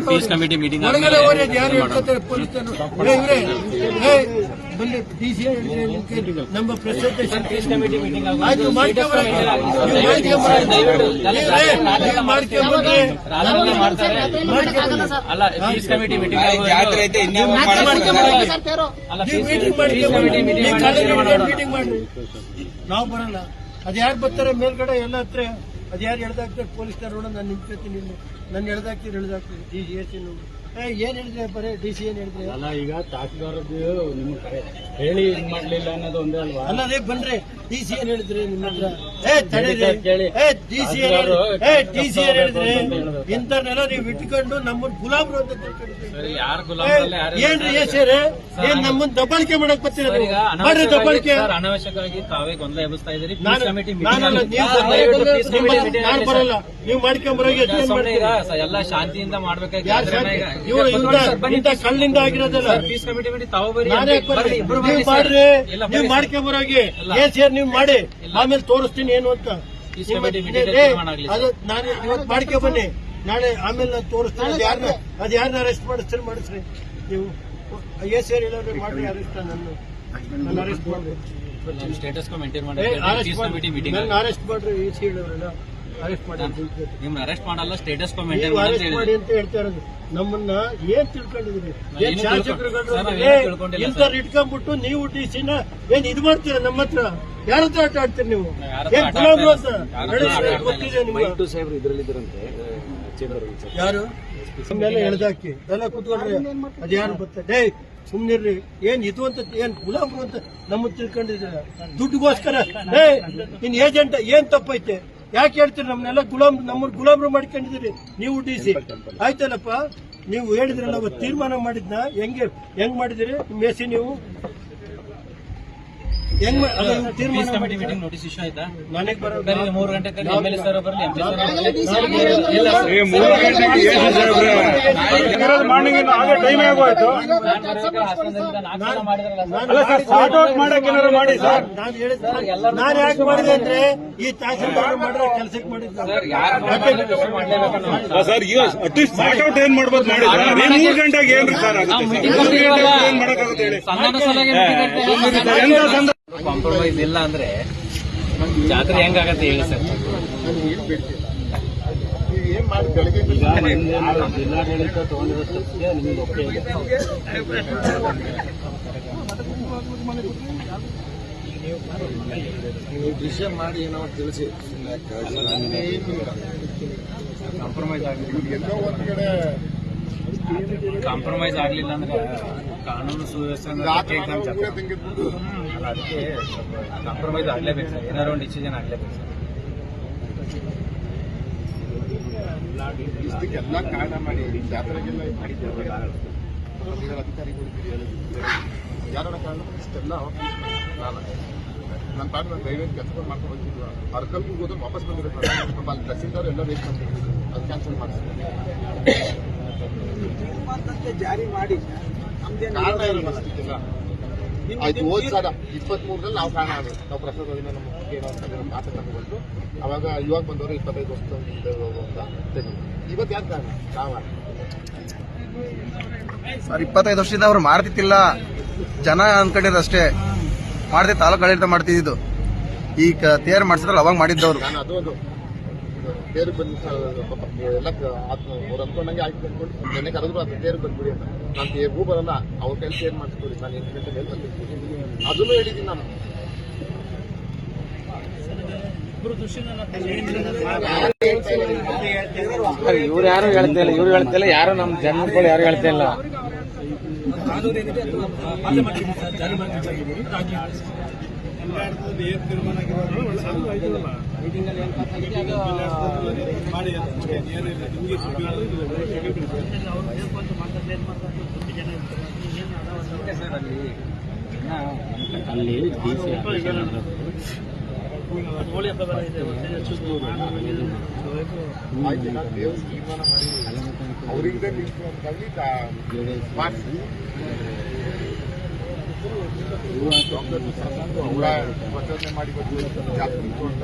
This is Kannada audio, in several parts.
ಪೀಸ್ ಕಮಿಟಿ ಮೀಟಿಂಗ್ ನಮ್ಮ ಪ್ರೆಸೆಂಟೇಷನ್ ಆಯ್ತು ಮೀಟಿಂಗ್ ಮಾಡಿ ನಾವು ಬರಲ್ಲ. ಅದ್ ಯಾರು ಬರ್ತಾರೆ ಮೇಲ್ಗಡೆ ಎಲ್ಲ ಹತ್ರ ಅದು ಯಾರು ಎಳ್ದಾಕ್ತಾರೆ ಪೊಲೀಸ್ನವ್ರು ನೋಡ ನಾನು ನಿಂತ್ಕೊತೀನಿ. ನನ್ನ ಎಳ್ದಾಕ್ತೀರಿ DCS ಏನ್ ಹೇಳಿದ್ರೆ ಬರೀ DC ಏನ್ ಹೇಳಿದ್ರೆ ಅಲ್ಲ. ಈಗ ತಹಸೀಲ್ದಾರದ್ದು ನಿಮ್ಗೆ ಕರೆ ಹೇಳಿ ಇದ್ ಮಾಡ್ಲಿಲ್ಲ ಅನ್ನೋದು ಒಂದೇ ಅಲ್ವಾ? ಅಲ್ಲ ರೀ ಬನ್ರಿ DC ಏನ್ ಹೇಳಿದ್ರಿ ನಿಮ್ಮ ಹತ್ರ? DC ಏನ್ ಹೇಳಿದ್ರಿ? ಇಂಥವ್ರನ್ನೆಲ್ಲ ನೀವು ಇಟ್ಕೊಂಡು ನಮ್ಮನ್ನ ಗುಲಾಬ್ರು ಅಂತ ತಿಳ್ಕೊಂಡಿದ್ದೀರಿ. ಏನ್ರಿ ಏಸೇರಿ ಏನ್ ನಮ್ಮನ್ನ ದಬ್ಬಾಳಿಕೆ ಮಾಡಕ್ ಬರ್ತೀರ? ಮಾಡ್ರಿ ದಬ್ಬಾಳಿಕೆ. ಅನಾವಶ್ಯಕವಾಗಿ ತಾವೇ ಗೊಂದಲ ಎಬ್ಬಿಸ್ತಾ ಇದ್ದೀರಿ. ನಾನು ಬರಲ್ಲ, ನೀವು ಮಾಡ್ಕೊಂಬರೋಗಿ ಎಲ್ಲ ಶಾಂತಿಯಿಂದ ಮಾಡ್ಬೇಕಾಗಿ ಇವರು ಇಂಥ ಕಳ್ಳಿಂದ ಆಗಿರೋದಲ್ಲ. ನೀವು ಮಾಡ್ರಿ, ನೀವು ಮಾಡ್ಕೊಂಬರೋಗಿ ಏನ್ ನೀವು ಮಾಡಿ, ಆಮೇಲೆ ತೋರಿಸ್ತೀನಿ ಏನು ಅಂತ. ಅದು ನಾನು ಇವತ್ತು ಮಾಡ್ಕೊ ಬನ್ನಿ, ನಾಳೆ ಆಮೇಲೆ ನಾನು ತೋರಿಸ್ತೀನಿ. ಅದು ಯಾರನ್ನ ಅರೆಸ್ಟ್ ಮಾಡಿಸ್ರಿ ನೀವು. ಏರ್ ಹೇಳೋರು ಮಾಡ್ರಿ ಅರೆಸ್ಟ್. ನನ್ನ ಅರೆಸ್ಟ್ ಮಾಡ್ರಿ, ಸ್ಟೇಟಸ್ ಮೇಂಟೈನ್ ಮಾಡಿ ಅರೆಸ್ಟ್ ಮಾಡ್ರಿ. AC ಹೇಳೋರೆಲ್ಲ ಅರೆಸ್ಟ್ ಮಾಡಿ. ನಿಮ್ನ ಅರೆಸ್ಟ್ ಮಾಡಲ್ಲ, ಸ್ಟೇಟಸ್ ಅರೆಸ್ಟ್ ಮಾಡಿ ಅಂತ ಹೇಳ್ತಾ ಇರೋದು. ನಮ್ಮನ್ನ ಏನ್ ತಿಳ್ಕೊಂಡಿದ್ರಿ? ಏನ್ ಶಾಸಕರುಗಳು ಇಂಥವ್ರು ಇಟ್ಕೊಂಡ್ಬಿಟ್ಟು ನೀವು DCನ ಏನ್ ಇದು ಮಾಡ್ತೀರಾ? ನಮ್ಮ ಹತ್ರ ಯಾರ ಹತ್ರ ಆಟ ಆಡ್ತೀರಿ ನೀವು? ಏನ್ ಗುಲಾಬ್ರು ಅಂತ ಗೊತ್ತಿದೆ ನಿಮ್ಗೆ? ಯಾರು ಸುಮ್ಮನೆ ಎಳ್ದಾಕಿ ಎಲ್ಲ ಕೂತ್ಕೊಂಡ್ರಿ. ಅದ್ ಯಾರು ಬರ್ತಾರೆ? ಸುಮ್ನಿರ್ರಿ. ಏನ್ ಇದು ಅಂತ ಏನ್ ಗುಲಾಬ್ರು ಅಂತ ನಮ್ಮ ತಿಳ್ಕೊಂಡಿದ್ದೀರ? ದುಡ್ಡುಗೋಸ್ಕರ ಇನ್ ಏಜೆಂಟ್ ಏನ್ ತಪ್ಪೈತೆ? ಯಾಕೆ ಹೇಳ್ತೀರಿ? ನಮ್ಮನ್ನೆಲ್ಲ ನಮ್ಮನ್ನ ಗುಲಾಬ್ರು ಮಾಡ್ಕೊಂಡಿದ್ದೀರಿ ನೀವು. DC ಆಯ್ತಲ್ಲಪ್ಪ, ನೀವು ಹೇಳಿದ್ರಲ್ಲ ಅವತ್ತು ತೀರ್ಮಾನ ಮಾಡಿದ್ನ ಹೆಂಗ್ ಮಾಡಿದಿರಿ? ನಿಮ್ಮ AC ನೀವು ಹೆಂಗ್ ತೀರ್ಮಾನ ನೋಟಿಸ್ ಇಶ್ಯೂ ಆಯ್ತಾ? ನನಗೆ ಬರೋದು 3 ಗಂಟೆ MLA ಸರ್ ಬರಲಿ, MP ಸರ್ ಟೈಮ್ ಆಗೋಯ್ತು. ನಾನು ಯಾಕೆ ಮಾಡಿದೆ ಅಂದ್ರೆ ಈ ತಹಸೀಲ್ದಾರ್ ಮಾಡಿರೋ ಕೆಲಸಕ್ಕೆ ಮಾಡಿದ್ದ ಸರ್. ಅಟ್ಲೀಸ್ಟ್ ಸಾರ್ಟ್ ಔಟ್ ಏನ್ ಮಾಡ್ಬೋದು ಮಾಡಿ. 3 ಗಂಟೆಗೆ ಏನ್ರಿ ಸರ್ ಏನ್ ಮಾಡಕ್ಕಾಗುತ್ತೆ ಹೇಳಿ? ಕಾಂಪ್ರಮೈಸ್ ಇಲ್ಲ ಅಂದ್ರೆ ಜಾತ್ರೆ ಹೆಂಗಾಗತ್ತೆ ಹೇಳಿ ಸರ್? ಜಿಲ್ಲಾಡಳಿತ ತಗೊಂಡಿರೋ ಸ್ಟೆಪ್ಸ್ಗೆ ನಿಮ್ಗೆ ಒಪ್ಪಿಗೆ ಇದೆ. ನೀವು ದೃಶ್ಯ ಮಾಡಿ ಏನೋ ತಿಳಿಸಿ. ಕಾಂಪ್ರಮೈಸ್ ಆಗ್ಲಿಲ್ಲ ಅಂದ್ರೆ ಕಾನೂನು ಸುವ್ಯವಸ್ಥೆ ಅದಕ್ಕೆ ಕಾಂಪ್ರಮೈಸ್ ಆಗ್ಲೇಬೇಕು ಸರ್. ಏನಾದ್ರು ಒಂದು ಡಿಸಿಷನ್ ಆಗ್ಲೇಬೇಕು ಸರ್. ಇಷ್ಟಕ್ಕೆಲ್ಲ ಕಾರಣ ಮಾಡಿ ಜಾತ್ರೆಗೆಲ್ಲ ಮಾಡಿದ್ದೇವೆ. ಅಧಿಕಾರಿಗಳು ಯಾರ ಕಾರಣ ಇಷ್ಟೆಲ್ಲ ನನ್ನ ಪಾಠ ನಾನು ದಯವೇನು ಕೆಲಸಗಳು ಮಾಡ್ಕೊಂಡು ಬಂದಿದ್ವಿ. ಅರ್ಕಲ್ಗೂ ಹೋದ್ರೆ ವಾಪಸ್ ಬಂದಿರೋದು ಅಲ್ಲಿ ತಹಸೀಲ್ದಾರ್ ಎಲ್ಲ ವೇಟ್ ಮಾಡ್ತಿದ್ರು. ಅದು ಕ್ಯಾನ್ಸಲ್ ಮಾಡಿಸ್ತಾರೆ. ಜಾರಿ ಮಾಡಿ ಕಾರಣ ಇರೋಲ್ಲ ಅಷ್ಟಕ್ಕೆಲ್ಲ. ಆಯ್ತು, ಹೋದ್ ಸಲ 23ರಲ್ಲಿ ನಾವು ಕಾರಣ ಆಗೋದು. ನಾವು ಪ್ರಸಾದ ನಮ್ಮ ಮಾತನ್ನು ಬಂದು ಅವಾಗ ಇವಾಗ ಬಂದವರು 25 ವರ್ಷ ಅಂತ ಇವತ್ತು ಯಾಕೆ ಕಾರಣ? ನಾವ ಸರ್ 25 ವರ್ಷದಿಂದ ಅವ್ರು ಮಾಡ್ತಿತ್ತಿಲ್ಲ, ಜನ ಅನ್ಕೊಂಡಿರೋದು ಅಷ್ಟೇ. ಮಾಡದೆ ತಾಲೂಕು ಆಡಳಿತ ಮಾಡ್ತಿದ್ದು. ಈಗ ತೇರು ಮಾಡಿಸಿದ್ರಲ್ಲ ಅವಾಗ ಮಾಡಿದ್ದವ್ರು. ನಾನು ಅದೊಂದು ತೇರು ಬಂದು ಎಲ್ಲ ಅವ್ರು ಅಂದ್ಕೊಂಡಂಗೆ ಆಯ್ತು ಅಂದ್ಕೊಂಡು ನೆನ್ನೆ ಕರೆದ್ರು ಅದು ತೇರು ಬಂದ್ಬಿಡಿ ಅಂತ. ನಾನು ತೇರ್ಗೂ ಬರಲ್ಲ, ಅವ್ರ ಕೈಲಿ ತೇರು ಮಾಡಿಸ್ಕೊಡಿ. ನಾನು 8 ಗಂಟೆ ಮೇಲೆ ಬಂದಿರ್ತೀನಿ. ಅದನ್ನು ಹೇಳಿದ್ದೀನಿ ನಾನು. ಇವ್ರು ಯಾರು ಹೇಳ್ತಾ ಇಲ್ಲ, ಇವ್ರು ಹೇಳ್ತಾ ಇಲ್ಲ, ಯಾರು ನಮ್ಮ ಜನಗಳು ಯಾರು ಹೇಳ್ತಾ ಇಲ್ಲ. ಅಲ್ಲಿ ಆಯ್ತು, ನಾನು ದೇವ್ರ ತೀರ್ಮಾನ ಮಾಡಿ ಅವರಿಂದ ಅವರ ಪ್ರಚೋದನೆ ಮಾಡಿ ಜಾಸ್ತಿ ಅಂತ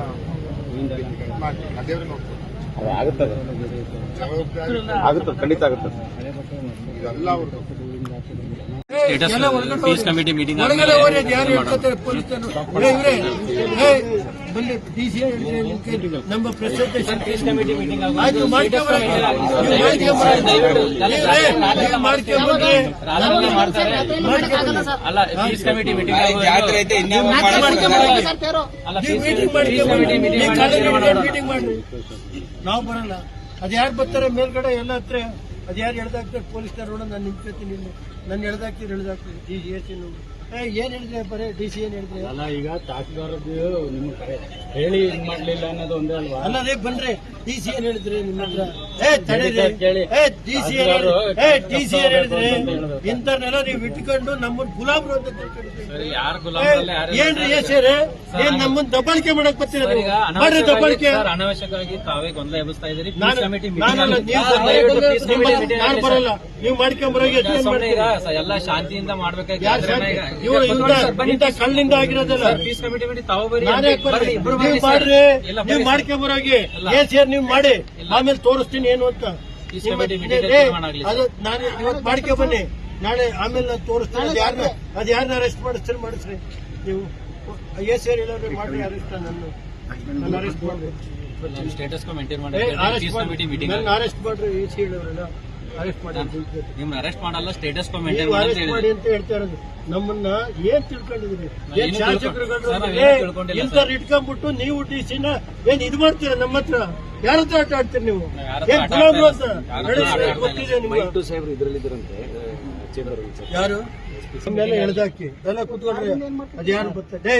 ದೇವ್ರ ನೋಡ್ತಾರೆ. ಆಗುತ್ತದೆ ಜವಾಬ್ದಾರಿ ಆಗುತ್ತದೆ, ಖಂಡಿತ ಆಗುತ್ತದೆ. ಇದೆಲ್ಲ ಅವ್ರದ್ದು. ಎಲ್ಲ ಒಳಗಡೆ ಹೋಗಿ ಅದ್ ಯಾರು ಹೇಳ್ಕೊತಾರೆ ಪೊಲೀಸರು? ಇವ್ರೆ ಬನ್ನಿ DC ನಮ್ಮ ಪ್ರೆಸೆಂಟೇಷನ್ ಆಯ್ತು ಮಾಡ್ಕೊಂಡ್ಬಂದ್ರಿ ಮೀಟಿಂಗ್ ಮಾಡ್ರಿ. ನಾವು ಬರಲ್ಲ. ಅದ್ ಯಾರು ಬರ್ತಾರೆ ಮೇಲ್ಗಡೆ ಎಲ್ಲ ಹತ್ರ ಅದ್ ಯಾರು ಎಳ್ದಾಕ್ತಾರೆ ಪೊಲೀಸ್ನವ್ರು ನೋಡ ನಾನು ನಿಂತ್ಕೊತೀನಿ. ನನ್ನ ಎಳ್ದಾಕ್ತೀರಿ DC ಏನ್ ಹೇಳಿದ್ರೆ ಬರೀ DC ಏನ್ ಹೇಳಿದ್ರೆ ಅಲ್ಲ, ಈಗ ತಹಸೀಲ್ದಾರದ್ದು ನಿಮ್ಗೆ ಕರೆ ಹೇಳಿ ಇದ್ ಮಾಡ್ಲಿಲ್ಲ ಅನ್ನೋದು ಒಂದೇ ಅಲ್ವಾ? ಅಲ್ಲ ರೇ ಬನ್ರಿ DC ಏನ್ ಹೇಳಿದ್ರಿ ನಿಮ್ಮ ಹತ್ರ? ಕೇಳಿ. DC ಏನ್ ಹೇಳಿದ್ರಿ? ಇಂಥವ್ರನ್ನೆಲ್ಲ ನೀವು ಇಟ್ಕೊಂಡು ನಮ್ಮನ್ನ ಗುಲಾಬ್ರು ಅಂತ ತಿಳ್ಕೊಂಡಿದ್ದೀರಿ. ಏನ್ರಿ ಏಸೇರೆ ಏನ್ ನಮ್ಮನ್ನ ದಬ್ಬಾಳಿಕೆ ಮಾಡಕ್ ಬರ್ತೀರ? ಮಾಡ್ರಿ ದಬ್ಬಾಳಿಕೆ. ಅನಾವಶ್ಯಕವಾಗಿ ತಾವೇ ಗೊಂದಲ ಎಬ್ಬಿಸ್ತಾ ಇದ್ದೀರಿ. ನಾನಲ್ಲ, ನಾನು ಬರಲ್ಲ. ನೀವು ಮಾಡ್ಕೊಂಬರೋಗಿ ಎಲ್ಲ ಶಾಂತಿಯಿಂದ ಮಾಡ್ಬೇಕಾಗಿ ಇವರು ಇಂಥ ಕಳ್ಳಿಂದ ಆಗಿರೋದಲ್ಲ. ಪೀಸ್ ಕಮಿಟಿ ಮೀಟಿಂಗ್ ತಾವು ಬರೀ ನೀವು ಮಾಡ್ರಿ, ನೀವು ಮಾಡ್ಕೊಂಬರೋಗಿ ಏನ್ ನೀವು ಮಾಡಿ ಆಮೇಲೆ ತೋರಿಸ್ತೀನಿ ಏನು ಅಂತ. ಅದು ನಾನು ಇವತ್ತು ಮಾಡ್ಕೊ ಬನ್ನಿ, ನಾಳೆ ಆಮೇಲೆ ನಾನು ತೋರಿಸ್ತೀನಿ. ಅದ್ ಯಾರನ್ನ ಅರೆಸ್ಟ್ ಮಾಡಿಸ್ರಿ ನೀವು. ಸೇರ್ ಹೇಳೋರು ಮಾಡ್ರಿ ಅರೆಸ್ಟ್. ನನ್ನ ಅರೆಸ್ಟ್ ಮಾಡ್ರಿ, ಸ್ಟೇಟಸ್ ಮೇಂಟೈನ್ ಮಾಡಿ ನನ್ನ ಅರೆಸ್ಟ್ ಮಾಡ್ರಿ. ಹೇಳೋರೆಲ್ಲ ಅರೆಸ್ಟ್ ಮಾಡಿ. ನಿಮ್ನ ಅರೆಸ್ಟ್ ಮಾಡಲ್ಲ, ಸ್ಟೇಟಸ್ ನೀವು ಅರೆಸ್ಟ್ ಮಾಡಿ ಅಂತ ಹೇಳ್ತಾ ಇರೋದು. ನಮ್ಮನ್ನ ಏನ್ ತಿಳ್ಕೊಂಡಿದ್ರಿ? ಏನ್ ಶಾಸಕರುಗಳು ಇಂಥವ್ರು ಇಟ್ಕೊಂಡ್ಬಿಟ್ಟು ನೀವು DC-ನ ಏನ್ ಇದು ಮಾಡ್ತೀರಾ? ನಮ್ಮ ಹತ್ರ ಯಾರ ಹತ್ರ ಆಟ ಆಡ್ತೀರಿ ನೀವು? ಏನ್ ಗುಲಾಬ್ರು ಅಂತ ಗೊತ್ತಿದೆ ನಿಮ್ಗೆ? ಯಾರು ಸುಮ್ಮನೆ ಎಳ್ದಾಕಿ ಎಲ್ಲ ಕೂತ್ಕೊಂಡ್ರಿ. ಅದ್ ಯಾರು ಬರ್ತಾರೆ?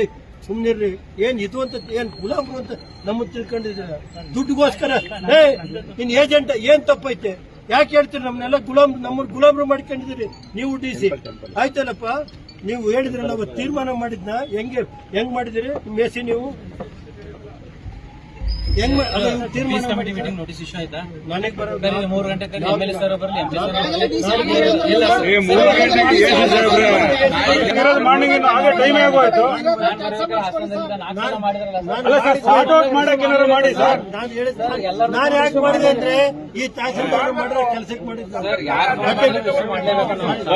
ಸುಮ್ನಿರ್ರಿ. ಏನ್ ಇದು ಅಂತ ಏನ್ ಗುಲಾಬ್ರು ಅಂತ ನಮ್ಮ ತಿಳ್ಕೊಂಡಿದ್ದೀರ? ದುಡ್ಡುಗೋಸ್ಕರ ಇನ್ ಏಜೆಂಟ್ ಏನ್ ತಪ್ಪೈತೆ? ಯಾಕೆ ಹೇಳ್ತೀರಿ? ನಮ್ಮನ್ನೆಲ್ಲ ನಮ್ಮನ್ನ ಗುಲಾಬ್ರು ಮಾಡ್ಕೊಂಡಿದ್ದೀರಿ ನೀವು DC. ಆಯ್ತಲ್ಲಪ್ಪ, ನೀವು ಹೇಳಿದ್ರಲ್ಲ ಅವತ್ತು ತೀರ್ಮಾನ ಮಾಡಿದ್ನ ಹೆಂಗ್ ಮಾಡಿದಿರಿ? ನಿಮ್ಮ ಎಸಿ ನೀವು ಹೆಂಗ್ ತೀರ್ಮಾನ ಮಾಡಿ? ನೋಟಿಸ್ ಇಶ್ಯೂ ಆಯ್ತಾ? ನನಗೆ ಬರೋದು 3 ಗಂಟೆ MLA ಸರ್ ಬರಲಿ, MP ಸರ್ ನಾನು ಯಾಕೆ ಮಾಡಿದೆ ಅಂದ್ರೆ ಈ ತಹಸೀಲ್ದಾರ್ ಮಾಡಿರೋ ಕೆಲಸಕ್ಕೆ ಮಾಡಿದ್ದ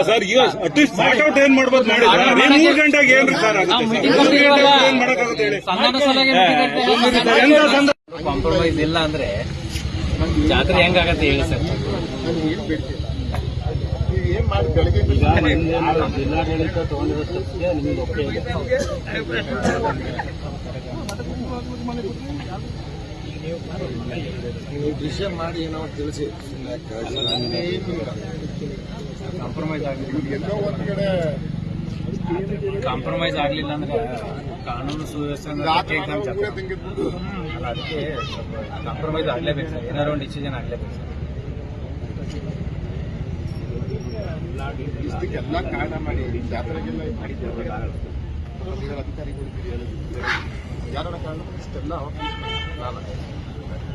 ಸರ್. ಅಟ್ಲೀಸ್ಟ್ ಸ್ಟಾರ್ಟ್ ಔಟ್ ಏನ್ ಮಾಡ್ಬೋದು ಮಾಡಿ. 3 ಗಂಟೆಗೆ ಏನ್ರಿ ಸರ್ ಆಗುತ್ತೆ? ಏನ್ ಮಾಡಕ್ಕಾಗುತ್ತೆ ಹೇಳಿ? ಕಾಂಪ್ರಮೈಸ್ ಇಲ್ಲ ಅಂದ್ರೆ ಜಾತ್ರೆ ಹೆಂಗಾಗತ್ತೆ ಹೇಳಿ ಸರ್? ಏನ್ ಮಾಡಿ ಬೆಳಗ್ಗೆ ಜಿಲ್ಲಾಡಳಿತ ತಗೊಂಡಿರೋ ಸ್ಟೆಪ್ಸ್ಗೆ ನಿಮ್ಗೆ ಒಪ್ಪಿಗೆ ಇದೆ. ನೀವು ದೃಶ್ಯ ಮಾಡಿ ಏನೋ ತಿಳಿಸಿ. ಕಾಂಪ್ರಮೈಸ್ ಆಗಲಿಲ್ಲ, ಎಲ್ಲೋ ಒಂದ್ ಕಡೆ ಕಾಂಪ್ರಮೈಸ್ ಆಗ್ಲಿಲ್ಲ ಅಂದ್ರೆ ಕಾನೂನು ಸುವ್ಯವಸ್ಥೆ ರಾತ್ರಿ ಎಕ್ಸಾಮ್ ಊರೇ ತೆಗೆದ್ಬಿಟ್ಟು ಅಲ್ಲ, ಅದಕ್ಕೆ ಕಾಂಪ್ರಮೈಸ್ ಆಗ್ಲೇಬೇಕು ಸರ್. ಏನಾದ್ರು ಒಂದು ಡಿಸಿಷನ್ ಆಗ್ಲೇಬೇಕು ಸರ್. ಇಷ್ಟಕ್ಕೆಲ್ಲ ಕಾರಣ ಮಾಡಿ ಜಾತ್ರೆಗೆಲ್ಲ ಇದು ಮಾಡಿದ್ದೇವೆ. ಅಧಿಕಾರಿಗಳು ಯಾರ ಕಾರಣ ಇಷ್ಟೆಲ್ಲ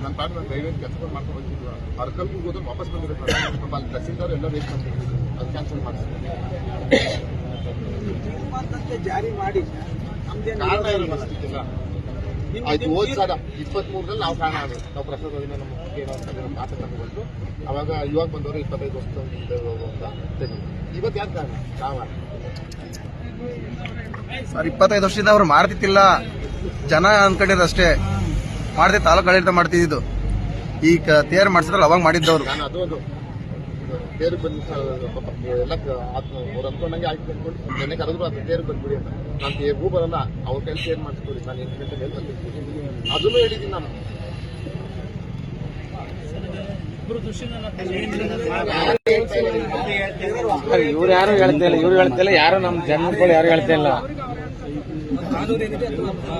ನನ್ನ ಪಾಠ ನಾನು ದಯವಿಟ್ಟು ಕೆಲಸಗಳು ಮಾಡ್ಕೊಂಡು ಬಂದಿದ್ವಿ. ಅರ್ಕಲ್ಗೂ ಹೋದ್ರೆ ವಾಪಸ್ ಬಂದಿರೋದು ಅಲ್ಲಿ ತಹಸೀಲ್ದಾರ್ ಎಲ್ಲ ವೇಟ್ ಮಾಡ್ತಿದ್ರು. ಅದು ಕ್ಯಾನ್ಸಲ್ ಮಾಡಿಸ್ತಾರೆ. ಜಾರಿ ಮಾಡಿ ಕಾರಣ ಇರಲ್ಲ ಅಷ್ಟಕ್ಕೆಲ್ಲ. ಆಯ್ತು, ಹೋದ್ ಸಲ 23ರಲ್ಲಿ ನಾವು ಕಾರಣ ಆಗೋದು. ನಾವು ಪ್ರಸಾದ್ ನಮ್ಮ ಏನೋ ಅಂತ ಮಾತನ್ನು ಬಂದು ಅವಾಗ ಇವಾಗ ಬಂದವರು 25 ವರ್ಷ ಅಂತ ತೆಗೆದು. ಇವತ್ತು ಯಾಕೆ ಕಾರಣ? ನಾವ ಸರ್ 25 ವರ್ಷದಿಂದ ಅವ್ರು ಮಾಡ್ತಿತ್ತಿಲ್ಲ, ಜನ ಅನ್ಕೊಂಡಿರೋದು ಅಷ್ಟೇ. ಮಾಡದೆ ತಾಲೂಕು ಆಡಳಿತ ಮಾಡ್ತಿದ್ದು. ಈ ತೇರ್ ಮಾಡಿಸಿದ್ರಲ್ಲ ಅವಾಗ ಮಾಡಿದ್ದವ್ರು. ನಾನು ಅದೊಂದು ತೇರಿಗೆ ಬಂದು ಎಲ್ಲ ಅವ್ರು ಅಂದ್ಕೊಂಡಂಗೆ ಆಯ್ತು ಅಂದ್ಕೊಂಡು ನೆನ್ನೆ ಕರೆದ್ರು ಅದು ತೇರಿಗೆ ಬಂದ್ಬಿಡಿ ಅಂತ. ನಾನು ತೇರ್ಗೂ ಬರಲ್ಲ, ಅವ್ರ ಕೈಲಿ ತೇರು ಮಾಡಿಸ್ಕೊಡಿ, ನಾನು 8 ಗಂಟೆ ಮೇಲೆ ಬಂದಿರ್ತೀನಿ. ಅದನ್ನು ಹೇಳಿದ್ದೀನಿ ನಾನು. ಇವ್ರು ಯಾರು ಹೇಳ್ತಾ ಇಲ್ಲ, ಇವ್ರು ಹೇಳ್ತಾ ಇಲ್ಲ, ಯಾರು ನಮ್ಮ ಜನಗಳು ಯಾರು ಹೇಳ್ತಾ ಇಲ್ಲ. ಅಲ್ಲಿ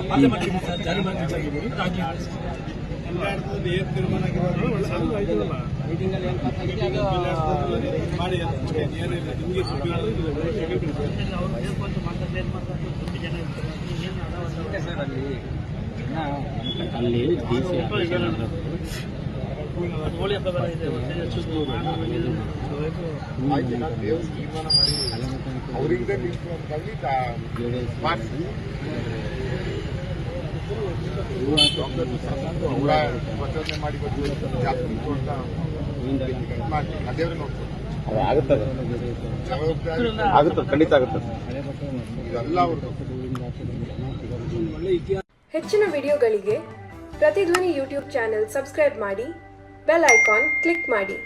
ಆಯ್ತು, ನಾನು ದೇವ್ರ ತೀರ್ಮಾನ ಮಾಡಿ ಅವರಿಂದ ನಿಂತು ಅಂತ ಮಾಡಿಸಿ ಅವರ ಪ್ರಚೋದನೆ ಮಾಡಿ ಬಂದು ಜಾಸ್ತಿ ಇತ್ತು ಅಂತ ಮಾಡಿ ಅದೇವ್ರೆ ನೋಡ್ತಾರೆ. ಜವಾಬ್ದಾರಿ ಖಂಡಿತ ಆಗುತ್ತೆ. ಇದೆಲ್ಲ ಅವ್ರದ್ದು. ಹೆಚ್ಚಿನ ವಿಡಿಯೋಗಳಿಗೆ ಪ್ರತಿಧ್ವನಿ ಯೂಟ್ಯೂಬ್ ಚಾನೆಲ್ ಸಬ್ಸ್ಕ್ರೈಬ್ ಮಾಡಿ, ಬೆಲ್ ಐಕಾನ್ ಕ್ಲಿಕ್ ಮಾಡಿ.